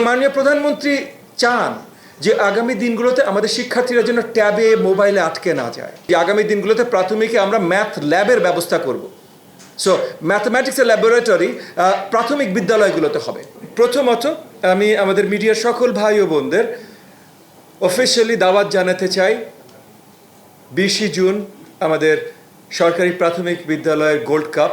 মাননীয় প্রধানমন্ত্রী চান যে আগামী দিনগুলোতে আমাদের শিক্ষার্থীরা যেন ট্যাবে মোবাইলে আটকে না যায়। যে আগামী দিনগুলোতে প্রাথমিকে আমরা ম্যাথ ল্যাবের ব্যবস্থা করব। সো ম্যাথমেটিক্সের ল্যাবরেটরি প্রাথমিক বিদ্যালয়গুলোতে হবে। প্রথমত আমি আমাদের মিডিয়ার সকল ভাই ও বোনদের অফিসিয়ালি দাওয়াত জানাতে চাই 20 জুন আমাদের সরকারি প্রাথমিক বিদ্যালয়ের গোল্ড কাপ,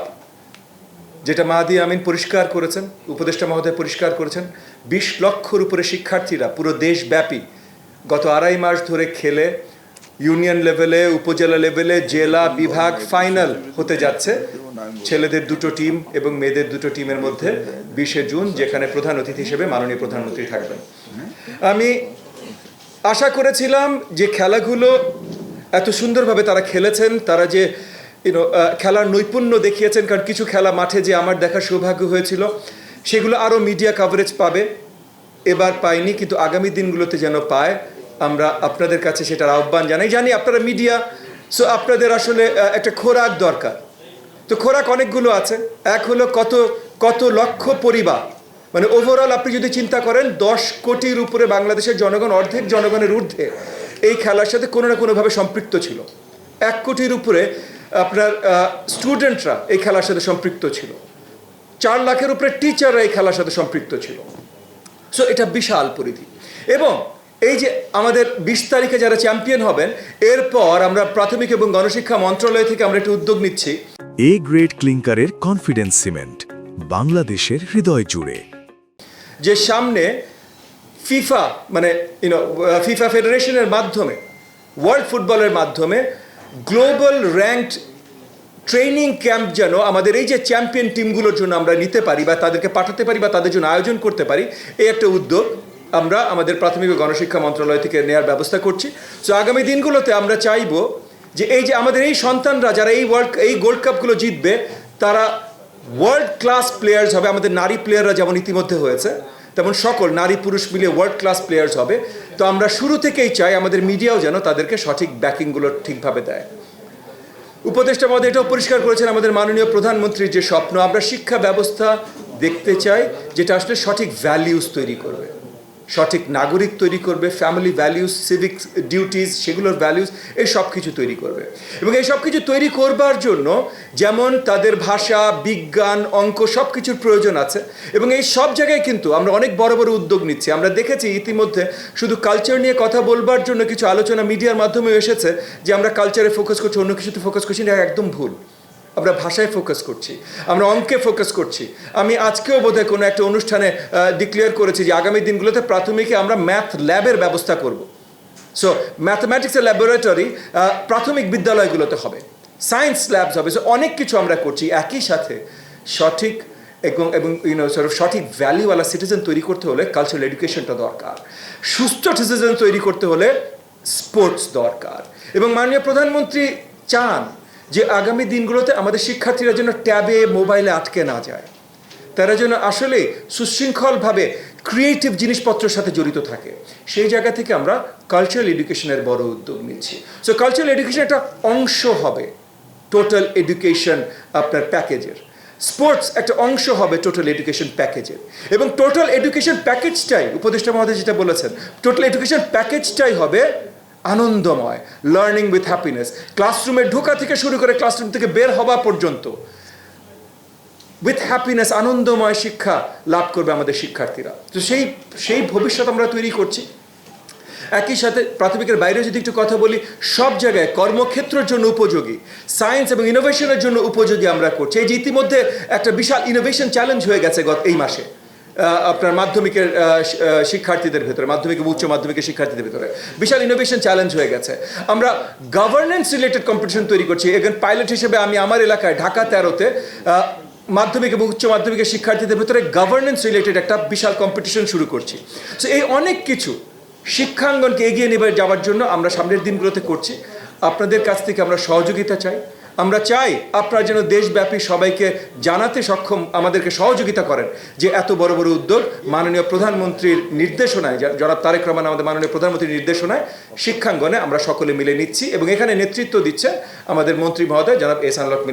যেটা মাহাদি আমিন পরিষ্কার করেছেন, উপদেষ্টা মহোদয় পরিষ্কার করেছেন। 20 লক্ষর উপরে শিক্ষার্থীরা পুরো দেশব্যাপী গত 2.5 মাস ধরে খেলে ইউনিয়ন লেভেলে, উপজেলা লেভেলে, জেলা, বিভাগ ফাইনাল হতে যাচ্ছে। ছেলেদের 2টো টিম এবং মেয়েদের 2টো টিমের মধ্যে 20 জুন, যেখানে প্রধান অতিথি হিসেবে মাননীয় প্রধানমন্ত্রী থাকবেন। আমি আশা করেছিলাম যে খেলাগুলো এত সুন্দরভাবে তারা খেলেছেন, তারা যে খেলার নৈপুণ্য দেখিয়েছেন, কারণ কিছু খেলা মাঠে যে আমার দেখার সৌভাগ্য হয়েছিল সেগুলো আরও মিডিয়া কভারেজ পাবে, এবার পাইনি, কিন্তু আগামী দিনগুলোতে যেন পায় আমরা আপনাদের কাছে সেটার আহ্বান জানাই। জানি আপনারা মিডিয়া, সো আপনাদের আসলে একটা খোরাক দরকার। তো খোরাক অনেকগুলো আছে। এক হলো কত লক্ষ পরিবার, মানে ওভারঅল আপনি যদি চিন্তা করেন 10 কোটির উপরে বাংলাদেশের জনগণ, অর্ধেক জনগণের ঊর্ধ্বে এই খেলার সাথে কোনো না কোনোভাবে সম্পৃক্ত ছিল। 1 কোটির উপরে আপনার স্টুডেন্টরা এই খেলার সাথে সম্পৃক্ত ছিল। 4 লাখের উপরে টিচাররা এই খেলার সাথে সম্পৃক্ত ছিল। সো এটা বিশাল পরিধি। এবং এই যে আমাদের 20 তারিখে যারা চ্যাম্পিয়ন হবেন, এরপর আমরা প্রাথমিক এবং গণশিক্ষা মন্ত্রণালয় থেকে আমরা একটা উদ্যোগ নিচ্ছি। এ গ্রেড ক্লিংকারের কনফিডেন্স সিমেন্ট, বাংলাদেশের হৃদয় জুড়ে। যে সামনে ফিফা, মানে ফিফা ফেডারেশনের মাধ্যমে, ওয়ার্ল্ড ফুটবলের মাধ্যমে গ্লোবাল র্যাঙ্কড ট্রেনিং ক্যাম্প যেন আমাদের এই যে চ্যাম্পিয়ন টিমগুলোর জন্য আমরা নিতে পারি বা তাদেরকে পাঠাতে পারি বা তাদের জন্য আয়োজন করতে পারি, এই একটা উদ্যোগ আমরা আমাদের প্রাথমিক ও গণশিক্ষা মন্ত্রণালয় থেকে নেওয়ার ব্যবস্থা করছি। সো আগামী দিনগুলোতে আমরা চাইব যে এই যে আমাদের এই সন্তানরা যারা এই গোল্ড কাপগুলো জিতবে, তারা ওয়ার্ল্ড ক্লাস প্লেয়ার্স হবে। আমাদের নারী প্লেয়াররা যেমন ইতিমধ্যে হয়েছে, তেমন সকল নারী পুরুষ মিলিয়ে ওয়ার্ল্ড ক্লাস প্লেয়ার্স হবে। তো আমরা শুরু থেকেই চাই আমাদের মিডিয়াও যেন তাদেরকে সঠিক ব্যাকিংগুলো ঠিকভাবে দেয়। উপদেষ্টা মহোদয় এটাও পরিষ্কার করেছেন, আমাদের মাননীয় প্রধানমন্ত্রীর যে স্বপ্ন, আমরা শিক্ষা ব্যবস্থা দেখতে চাই যেটা আসলে সঠিক ভ্যালিউস তৈরি করবে, সঠিক নাগরিক তৈরি করবে, ফ্যামিলি ভ্যালিউস, সিভিক ডিউটিস, সেগুলোর ভ্যালিউস, এই সব কিছু তৈরি করবে। এবং এই সব কিছু তৈরি করবার জন্য যেমন তাদের ভাষা, বিজ্ঞান, অঙ্ক সব কিছুর প্রয়োজন আছে। এবং এই সব জায়গায় কিন্তু আমরা অনেক বড় বড় উদ্যোগ নিচ্ছি। আমরা দেখেছি ইতিমধ্যে শুধু কালচার নিয়ে কথা বলবার জন্য কিছু আলোচনা মিডিয়ার মাধ্যমে এসেছে যে আমরা কালচারে ফোকাস করছি, অন্য কিছুতে ফোকাস করছি, না, একদম ভুল। আমরা ভাষায় ফোকাস করছি, আমরা অঙ্কে ফোকাস করছি। আমি আজকেও বোধহয় কোনো একটা অনুষ্ঠানে ডিক্লেয়ার করেছি যে আগামী দিনগুলোতে প্রাথমিকে আমরা ম্যাথ ল্যাবের ব্যবস্থা করব। সো ম্যাথমেটিক্সের ল্যাবরেটরি প্রাথমিক বিদ্যালয়গুলোতে হবে, সায়েন্স ল্যাবস হবে। সো অনেক কিছু আমরা করছি। একই সাথে সঠিক এবং সঠিক ভ্যালিওয়ালা সিটিজেন তৈরি করতে হলে কালচারাল এডুকেশনটা দরকার। সুস্থ সিটিজেন তৈরি করতে হলে স্পোর্টস দরকার। এবং মাননীয় প্রধানমন্ত্রী চান যে আগামী দিনগুলোতে আমাদের শিক্ষার্থীরা যেন ট্যাবে মোবাইলে আটকে না যায়, তারা যেন আসলে সুশৃঙ্খলভাবে ক্রিয়েটিভ জিনিসপত্রের সাথে জড়িত থাকে। সেই জায়গা থেকে আমরা কালচারাল এডুকেশনের বড় উদ্যোগ নিচ্ছি। সো কালচারাল এডুকেশন একটা অংশ হবে টোটাল এডুকেশন আপনার প্যাকেজের। স্পোর্টস একটা অংশ হবে টোটাল এডুকেশন প্যাকেজের। এবং টোটাল এডুকেশন প্যাকেজটাই, উপদেষ্টা মহোদয় যেটা বলেছেন, টোটাল এডুকেশন প্যাকেজটাই হবে আনন্দময়, লার্নিং উইথ হ্যাপিনেস। ক্লাসরুমে ঢোকা থেকে শুরু করে ক্লাসরুম থেকে বের হওয়া পর্যন্ত উইথ হ্যাপিনেস, আনন্দময় শিক্ষা লাভ করবে আমাদের শিক্ষার্থীরা। তো সেই ভবিষ্যৎ আমরা তৈরি করছি। একই সাথে প্রাথমিকের বাইরে যদি একটু কথা বলি, সব জায়গায় কর্মক্ষেত্রের জন্য উপযোগী, সায়েন্স এবং ইনোভেশনের জন্য উপযোগী আমরা করছি। এই যে ইতিমধ্যে একটা বিশাল ইনোভেশন চ্যালেঞ্জ হয়ে গেছে এই মাসে আপনার মাধ্যমিকের শিক্ষার্থীদের ভেতরে, মাধ্যমিক এবং উচ্চ মাধ্যমিকের শিক্ষার্থীদের ভেতরে বিশাল ইনোভেশন চ্যালেঞ্জ হয়ে গেছে। আমরা গভর্নেন্স রিলেটেড কম্পিটিশন তৈরি করছি। এখন পাইলট হিসেবে আমি আমার এলাকায় ঢাকা 13-তে মাধ্যমিক এবং উচ্চ মাধ্যমিকের শিক্ষার্থীদের ভেতরে গভর্নেন্স রিলেটেড একটা বিশাল কম্পিটিশন শুরু করছি। সো এই অনেক কিছু শিক্ষাঙ্গনকে এগিয়ে নিয়ে যাওয়ার জন্য আমরা সামনের দিনগুলোতে করছি। আপনাদের কাছ থেকে আমরা সহযোগিতা চাই। আমরা চাই আপনারা যেন দেশব্যাপী সবাইকে জানাতে সক্ষম, আমাদেরকে সহযোগিতা করেন যে এত বড় বড় উদ্যোগ মাননীয় প্রধানমন্ত্রীর নির্দেশনায়, জনাব তারেক রহমান আমাদের মাননীয় প্রধানমন্ত্রীর নির্দেশনায় শিক্ষাঙ্গনে আমরা সকলে মিলে নিচ্ছি। এবং এখানে নেতৃত্ব দিচ্ছেন আমাদের মন্ত্রী মহোদয় জনাব এহসান মিলার।